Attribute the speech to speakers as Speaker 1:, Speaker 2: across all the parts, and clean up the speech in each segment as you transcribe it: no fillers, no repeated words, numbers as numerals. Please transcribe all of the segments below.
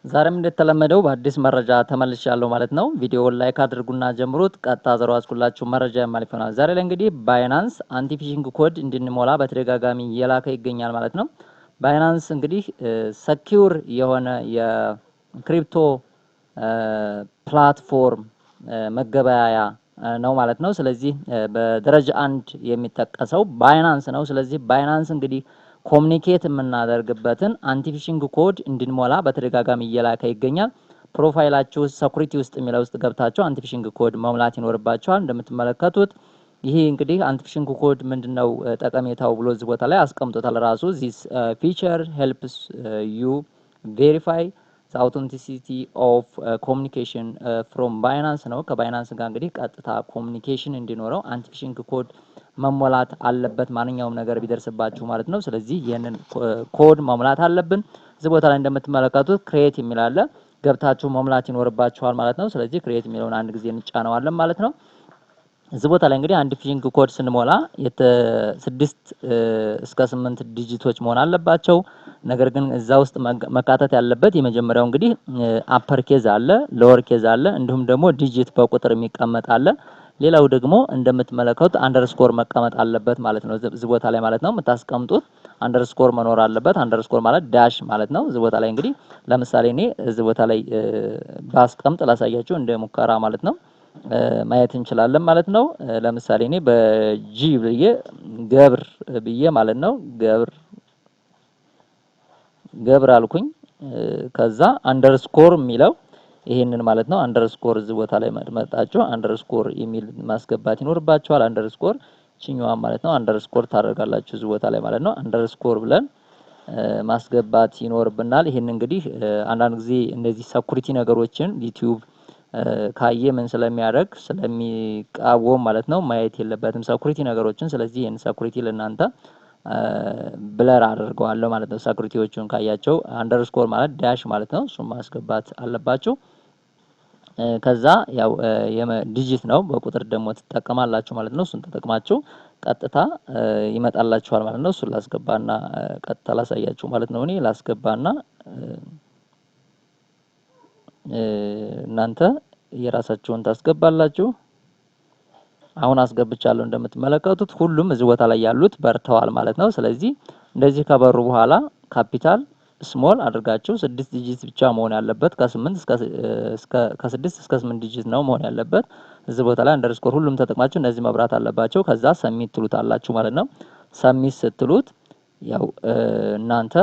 Speaker 1: ዛሬም እንደተለመደው በአዲስ መረጃ ተመልሻለሁ ማለት ነው። ቪዲዮውን ላይክ አድርጉና ጀምሩት። ቀጥታ ዘሮ አስኩላችሁ መረጃ የማልፍ ይሆናል። ዛሬ ላይ እንግዲህ ባይናንስ አንቲ ፊሽንግ ኮድ እንድንሞላ በተደጋጋሚ እየላከ ይገኛል ማለት ነው። ባይናንስ እንግዲህ ሰኪውር የሆነ የክሪፕቶ ፕላትፎርም መገበያያ ነው ማለት ነው። ስለዚህ በደረጃ አንድ የሚጠቀሰው ባይናንስ ነው። ስለዚህ ባይናንስ እንግዲህ ኮሙኒኬት የምናደርግበትን አንቲፊሽንግ ኮድ እንድንሞላ በተደጋጋሚ እየላከ ይገኛል። ፕሮፋይላችሁ ሴኩሪቲ ውስጥ የሚለው ውስጥ ገብታችሁ አንቲፊሽንግ ኮድ መሙላት ይኖርባችኋል። እንደምትመለከቱት ይሄ እንግዲህ አንቲፊሽንግ ኮድ ምንድነው ጠቀሜታው ብሎ እዚህ ቦታ ላይ አስቀምጦታል ራሱ ዚስ ፊቸር ሄልፕስ ዩ ቬሪፋይ አውተንቲሲቲ ኦፍ ኮሙኒኬሽን ፍሮም ባይናንስ ነው። ከባይናንስ ጋር እንግዲህ ቀጥታ ኮሙኒኬሽን እንዲኖረው አንቲፊሽንግ ኮድ መሞላት አለበት ማንኛውም ነገር ቢደርስባችሁ ማለት ነው። ስለዚህ ይሄንን ኮድ መሙላት አለብን። እዚህ ቦታ ላይ እንደምትመለከቱት ክሬት የሚል አለ። ገብታችሁ መሙላት ይኖርባችኋል ማለት ነው። ስለዚህ ክሬት የሚለውን አንድ ጊዜ እንጫነዋለን ማለት ነው። እዚህ ቦታ ላይ እንግዲህ አንቲፊሽንግ ኮድ ስንሞላ 6 እስከ 8 ዲጂቶች መሆን አለባቸው። ነገር ግን እዛ ውስጥ መካተት ያለበት የመጀመሪያው እንግዲህ አፐር ኬዝ አለ፣ ሎወር ኬዝ አለ፣ እንዲሁም ደግሞ ዲጂት በቁጥር የሚቀመጥ አለ። ሌላው ደግሞ እንደምትመለከቱት አንደርስኮር መቀመጥ አለበት ማለት ነው። እዚህ ቦታ ላይ ማለት ነው የምታስቀምጡት አንደርስኮር መኖር አለበት። አንደርስኮር ማለት ዳሽ ማለት ነው። እዚህ ቦታ ላይ እንግዲህ ለምሳሌ እኔ እዚህ ቦታ ላይ ባስቀምጥ ላሳያችሁ እንደ ሙከራ ማለት ነው ማየት እንችላለን ማለት ነው። ለምሳሌ እኔ በጂ ብዬ ገብር ብዬ ማለት ነው ገብር አልኩኝ። ከዛ አንደርስኮር የሚለው ይሄንን ማለት ነው አንደርስኮር እዚህ ቦታ ላይ መጣችሁ አንደርስኮር የሚል ማስገባት ይኖርባችኋል። አንደርስኮር ቺኛዋ ማለት ነው አንደርስኮር ታደርጋላችሁ እዚህ ቦታ ላይ ማለት ነው። አንደርስኮር ብለን ማስገባት ይኖርብናል። ይሄን እንግዲህ አንዳንድ ጊዜ እነዚህ ሴኩሪቲ ነገሮችን ዩቲዩብ ካየ ምን ስለሚያደርግ ስለሚቃወም ማለት ነው ማየት የለበትም ሴኩሪቲ ነገሮችን። ስለዚህ ይሄን ሴኩሪቲ ለእናንተ ብለር አድርገዋለሁ ማለት ነው። ሴኩሪቲዎቹን ካያቸው አንደርስኮር ማለት ዳሽ ማለት ነው። እሱን ማስገባት አለባችሁ። ከዛ ያው ዲጂት ነው በቁጥር ደግሞ ትጠቀማላችሁ ማለት ነው። እሱን ተጠቅማችሁ ቀጥታ ይመጣላችኋል ማለት ነው። እሱን ላስገባና ቀጥታ ላሳያችሁ ማለት ነው። እኔ ላስገባና እናንተ የራሳችሁን ታስገባላችሁ። አሁን አስገብቻለሁ እንደምትመለከቱት ሁሉም እዚህ ቦታ ላይ ያሉት በርተዋል ማለት ነው። ስለዚህ እንደዚህ ከበሩ በኋላ ካፒታል ስሞል አድርጋችሁ 6 ዲጂት ብቻ መሆን ያለበት ከ6 እስከ 8 ዲጂት ነው መሆን ያለበት። እዚህ ቦታ ላይ አንደርስኮር ሁሉም ተጠቅማችሁ እነዚህ መብራት አለባቸው። ከዛ ሰሚት ትሉታላችሁ ማለት ነው። ሰሚት ስትሉት ያው እናንተ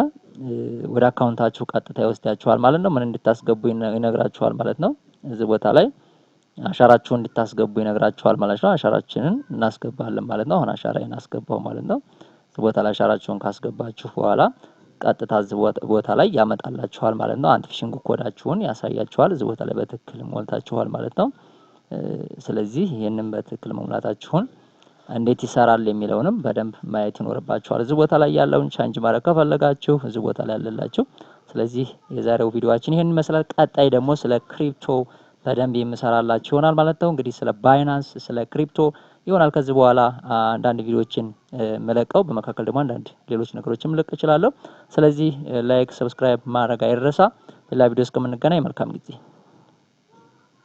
Speaker 1: ወደ አካውንታችሁ ቀጥታ ይወስዳችኋል ማለት ነው። ምን እንድታስገቡ ይነግራችኋል ማለት ነው። እዚህ ቦታ ላይ አሻራችሁን እንድታስገቡ ይነግራችኋል ማለት ነው። አሻራችንን እናስገባለን ማለት ነው። አሁን አሻራዬን አስገባው ማለት ነው። እዚህ ቦታ ላይ አሻራችሁን ካስገባችሁ በኋላ ቀጥታ እዚህ ቦታ ላይ ያመጣላችኋል ማለት ነው። አንቲፊሽንግ ኮዳችሁን ያሳያችኋል። እዚህ ቦታ ላይ በትክክል ሞልታችኋል ማለት ነው። ስለዚህ ይሄንን በትክክል መሙላታችሁን እንዴት ይሰራል የሚለውንም በደንብ ማየት ይኖርባችኋል። እዚህ ቦታ ላይ ያለውን ቻንጅ ማድረግ ከፈለጋችሁ እዚህ ቦታ ላይ ያለላችሁ። ስለዚህ የዛሬው ቪዲዮአችን ይሄን ይመስላል። ቀጣይ ደግሞ ስለ ክሪፕቶ በደንብ የምሰራላችሁ ይሆናል ማለት ነው። እንግዲህ ስለ ባይናንስ ስለ ክሪፕቶ ይሆናል ከዚህ በኋላ አንዳንድ ቪዲዮዎችን መለቀው። በመካከል ደግሞ አንዳንድ ሌሎች ነገሮችን መለቅ እችላለሁ። ስለዚህ ላይክ ሰብስክራይብ ማድረግ አይረሳ። ሌላ ቪዲዮ እስከምንገናኝ መልካም ጊዜ